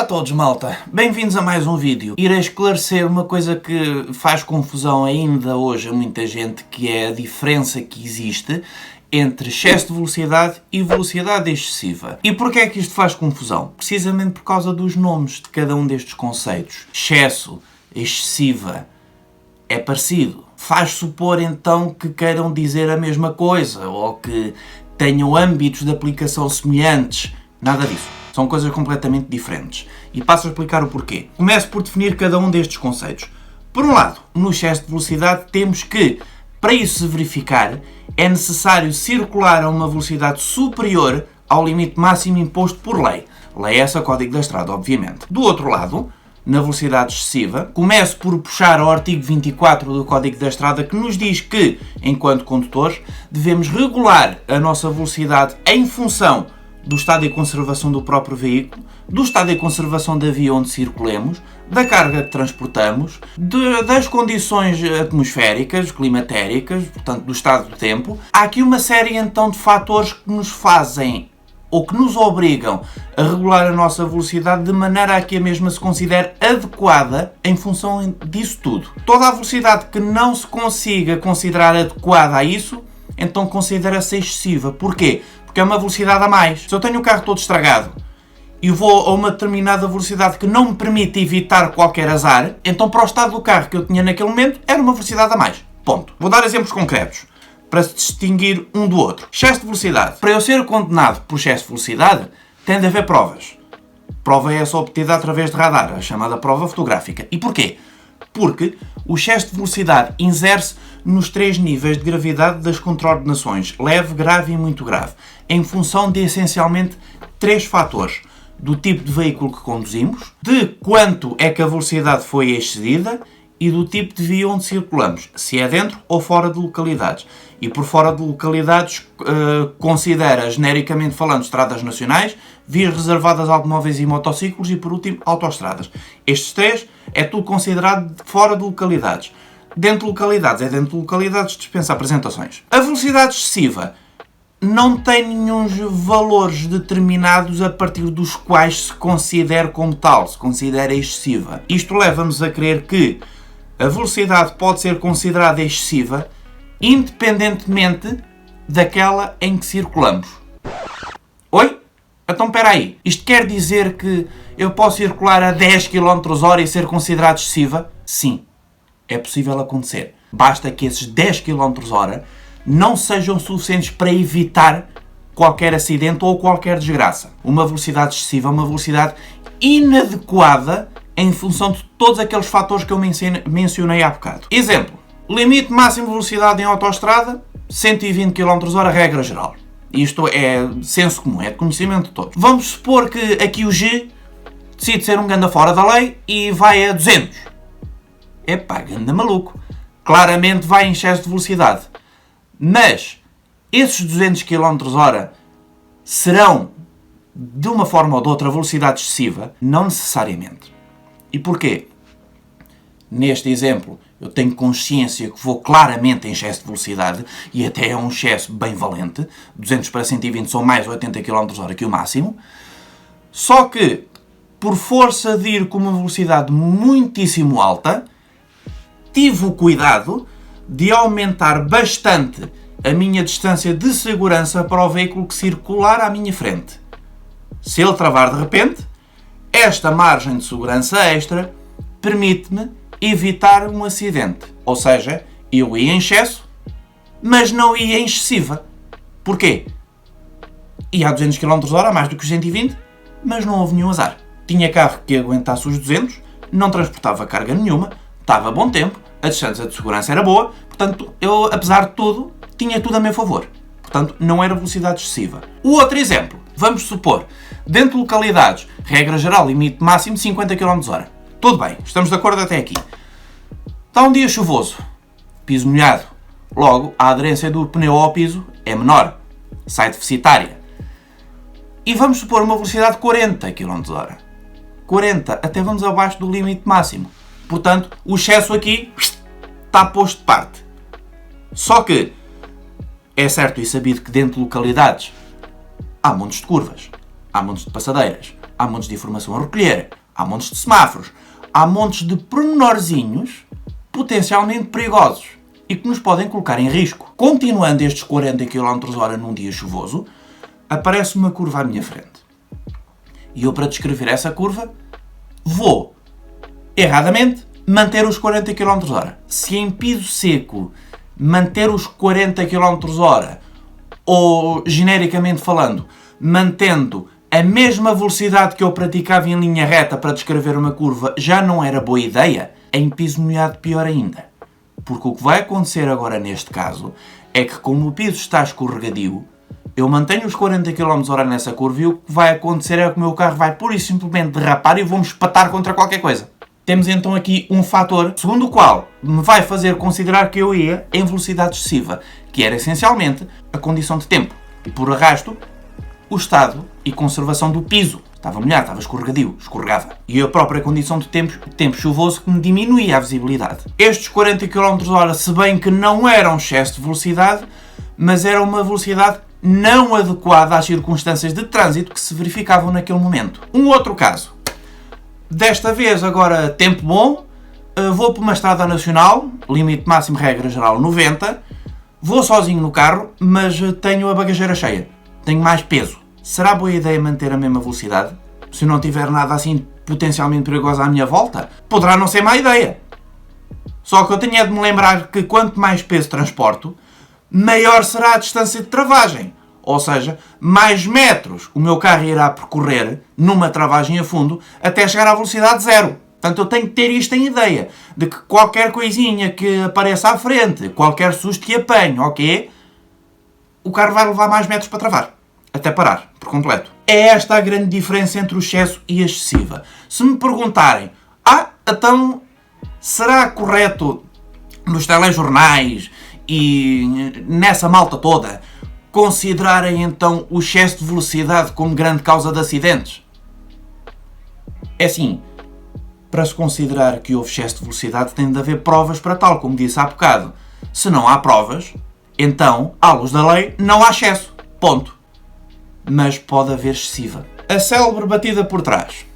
a todos, malta. Bem-vindos a mais um vídeo. Irei esclarecer uma coisa que faz confusão ainda hoje a muita gente, que é a diferença que existe entre excesso de velocidade e velocidade excessiva. E porquê é que isto faz confusão? Precisamente por causa dos nomes de cada um destes conceitos. Excesso, excessiva, é parecido. Faz supor então que queiram dizer a mesma coisa ou que tenham âmbitos de aplicação semelhantes. Nada disso. São coisas completamente diferentes. E passo a explicar o porquê. Começo por definir cada um destes conceitos. Por um lado, no excesso de velocidade temos que, para isso se verificar, é necessário circular a uma velocidade superior ao limite máximo imposto por lei. Lei essa, Código da Estrada, obviamente. Do outro lado, na velocidade excessiva, começo por puxar ao artigo 24 do Código da Estrada, que nos diz que, enquanto condutores, devemos regular a nossa velocidade em função do estado de conservação do próprio veículo, do estado de conservação da via onde circulemos, da carga que transportamos, das condições atmosféricas, climatéricas, portanto do estado do tempo. Há aqui uma série então de fatores que nos fazem ou que nos obrigam a regular a nossa velocidade de maneira a que a mesma se considere adequada em função disso tudo. Toda a velocidade que não se consiga considerar adequada a isso, então considera-se excessiva. Porquê? Porque é uma velocidade a mais. Se eu tenho o carro todo estragado e vou a uma determinada velocidade que não me permite evitar qualquer azar, então para o estado do carro que eu tinha naquele momento era uma velocidade a mais. Ponto. Vou dar exemplos concretos para se distinguir um do outro. Excesso de velocidade. Para eu ser condenado por excesso de velocidade, tem de haver provas. Prova é essa obtida através de radar, a chamada prova fotográfica. E porquê? Porque o excesso de velocidade insere-se nos três níveis de gravidade das contraordenações, leve, grave e muito grave, em função de essencialmente três fatores: do tipo de veículo que conduzimos, de quanto é que a velocidade foi excedida e do tipo de via onde circulamos, se é dentro ou fora de localidades. E por fora de localidades considera, genericamente falando, estradas nacionais, vias reservadas a automóveis e motociclos e, por último, autoestradas. Estes três é tudo considerado fora de localidades. Dentro de localidades é dentro de localidades, dispensa apresentações. A velocidade excessiva não tem nenhum valores determinados a partir dos quais se considera como tal, se considera excessiva. Isto leva-nos a crer que a velocidade pode ser considerada excessiva independentemente daquela em que circulamos. Oi? Então espera aí. Isto quer dizer que eu posso circular a 10 km/h e ser considerado excessiva? Sim. É possível acontecer. Basta que esses 10 km/h não sejam suficientes para evitar qualquer acidente ou qualquer desgraça. Uma velocidade excessiva é uma velocidade inadequada em função de todos aqueles fatores que eu mencionei há bocado. Exemplo. Limite máximo de velocidade em autoestrada, 120 km/h, regra geral. Isto é senso comum, é de conhecimento de todos. Vamos supor que aqui o G decide ser um ganda fora da lei e vai a 200. Epá, ganda maluco. Claramente vai em excesso de velocidade. Mas esses 200 km/h serão, de uma forma ou de outra, velocidade excessiva? Não necessariamente. E porquê? Neste exemplo, eu tenho consciência que vou claramente em excesso de velocidade, e até é um excesso bem valente. 200 para 120 são mais 80 km/h que o máximo. Só que, por força de ir com uma velocidade muitíssimo alta, tive o cuidado de aumentar bastante a minha distância de segurança para o veículo que circular à minha frente. Se ele travar de repente, esta margem de segurança extra permite-me evitar um acidente. Ou seja, eu ia em excesso, mas não ia em excessiva. Porquê? Ia a 200 km/h, mais do que os 120, mas não houve nenhum azar. Tinha carro que aguentasse os 200, não transportava carga nenhuma, estava a bom tempo, a distância de segurança era boa, portanto, eu, apesar de tudo, tinha tudo a meu favor. Portanto, não era velocidade excessiva. O outro exemplo, vamos supor, dentro de localidades, regra geral, limite máximo de 50 km/h. Tudo bem, estamos de acordo até aqui. Está um dia chuvoso, piso molhado, logo a aderência do pneu ao piso é menor, sai deficitária. E vamos supor uma velocidade de 40 km/h. 40, até vamos abaixo do limite máximo. Portanto, o excesso aqui está posto de parte. Só que é certo e sabido que dentro de localidades há montes de curvas, há montes de passadeiras, há montes de informação a recolher, há montes de semáforos, há montes de pormenorzinhos potencialmente perigosos e que nos podem colocar em risco. Continuando estes 40 km/h num dia chuvoso, aparece uma curva à minha frente. E eu, para descrever essa curva, vou, erradamente, manter os 40 km/h. Se em piso seco manter os 40 km/h, ou, genericamente falando, mantendo a mesma velocidade que eu praticava em linha reta para descrever uma curva, já não era boa ideia, em piso molhado pior ainda. Porque o que vai acontecer agora neste caso é que, como o piso está escorregadio, eu mantenho os 40 km/h nessa curva e o que vai acontecer é que o meu carro vai pura e simplesmente derrapar e vou-me espatar contra qualquer coisa. Temos então aqui um fator, segundo o qual me vai fazer considerar que eu ia em velocidade excessiva, que era essencialmente a condição de tempo. E por arrasto, o estado e conservação do piso. Estava molhado, estava escorregadio, escorregava. E a própria condição de tempo chuvoso, que me diminuía a visibilidade. Estes 40 km/h, se bem que não era um excesso de velocidade, mas era uma velocidade não adequada às circunstâncias de trânsito que se verificavam naquele momento. Um outro caso. Desta vez, agora, tempo bom, vou para uma estrada nacional, limite máximo, regra geral, 90, vou sozinho no carro, mas tenho a bagageira cheia, tenho mais peso. Será boa ideia manter a mesma velocidade? Se não tiver nada assim potencialmente perigoso à minha volta? Poderá não ser má ideia. Só que eu tenho de me lembrar que quanto mais peso transporto, maior será a distância de travagem. Ou seja, mais metros o meu carro irá percorrer numa travagem a fundo até chegar à velocidade zero. Portanto, eu tenho que ter isto em ideia, de que qualquer coisinha que apareça à frente, qualquer susto que apanhe, ok, o carro vai levar mais metros para travar, até parar, por completo. É esta a grande diferença entre o excesso e a excessiva. Se me perguntarem, então, será correto nos telejornais e nessa malta toda considerarem então o excesso de velocidade como grande causa de acidentes? É assim, para se considerar que houve excesso de velocidade tem de haver provas para tal, como disse há bocado. Se não há provas, então, à luz da lei, não há excesso. Ponto. Mas pode haver excessiva. A célebre batida por trás.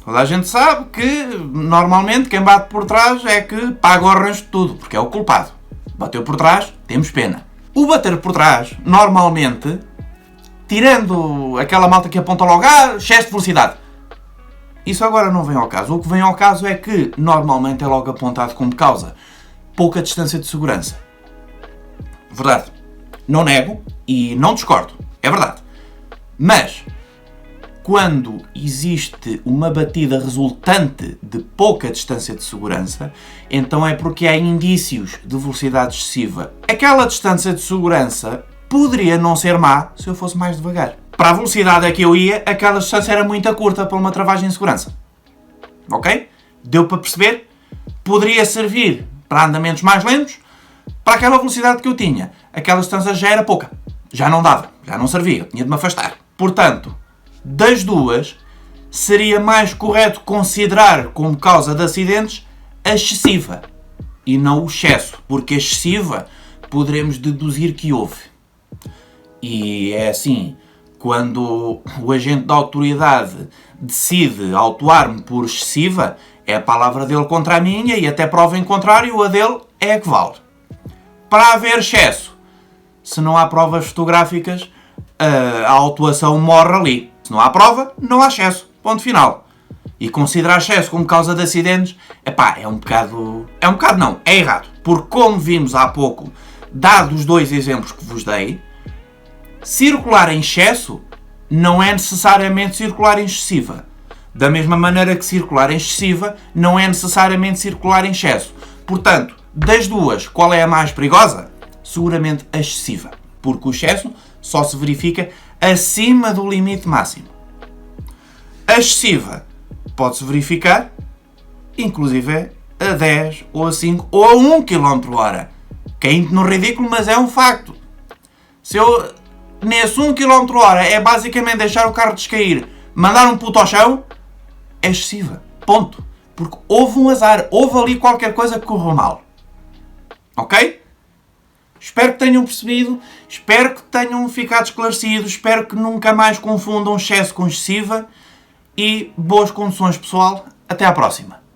Toda a gente sabe que, normalmente, quem bate por trás é que paga o arranjo de tudo, porque é o culpado. Bateu por trás, temos pena. O bater por trás, normalmente, tirando aquela malta que aponta logo, excesso de velocidade. Isso agora não vem ao caso. O que vem ao caso é que, normalmente, é logo apontado como causa pouca distância de segurança. Verdade. Não nego e não discordo. É verdade. Mas, quando existe uma batida resultante de pouca distância de segurança, então é porque há indícios de velocidade excessiva. Aquela distância de segurança poderia não ser má se eu fosse mais devagar. Para a velocidade a que eu ia, aquela distância era muito curta para uma travagem de segurança. Ok? Deu para perceber? Poderia servir para andamentos mais lentos. Para aquela velocidade que eu tinha, aquela distância já era pouca. Já não dava, já não servia, eu tinha de me afastar. Portanto, das duas, seria mais correto considerar como causa de acidentes a excessiva e não o excesso, porque a excessiva poderemos deduzir que houve. E é assim, quando o agente da autoridade decide autuar-me por excessiva, é a palavra dele contra a minha e até prova em contrário, a dele é a que vale. Para haver excesso, se não há provas fotográficas, a autuação morre ali. Se não há prova, não há excesso. Ponto final. E considerar excesso como causa de acidentes, é um bocado não, é errado. Porque como vimos há pouco, dados os dois exemplos que vos dei, circular em excesso não é necessariamente circular em excessiva. Da mesma maneira que circular em excessiva não é necessariamente circular em excesso. Portanto, das duas, qual é a mais perigosa? Seguramente a excessiva. Porque o excesso só se verifica acima do limite máximo. A excessiva pode-se verificar, inclusive, a 10, ou a 5, ou a 1 km/h. Caindo no ridículo, mas é um facto. Se eu, nesse 1 km/h, é basicamente deixar o carro descair, mandar um puto ao chão, é excessiva. Ponto. Porque houve um azar, houve ali qualquer coisa que correu mal. Ok? Espero que tenham percebido, espero que tenham ficado esclarecidos, espero que nunca mais confundam excesso com excessiva e boas conduções, pessoal. Até à próxima.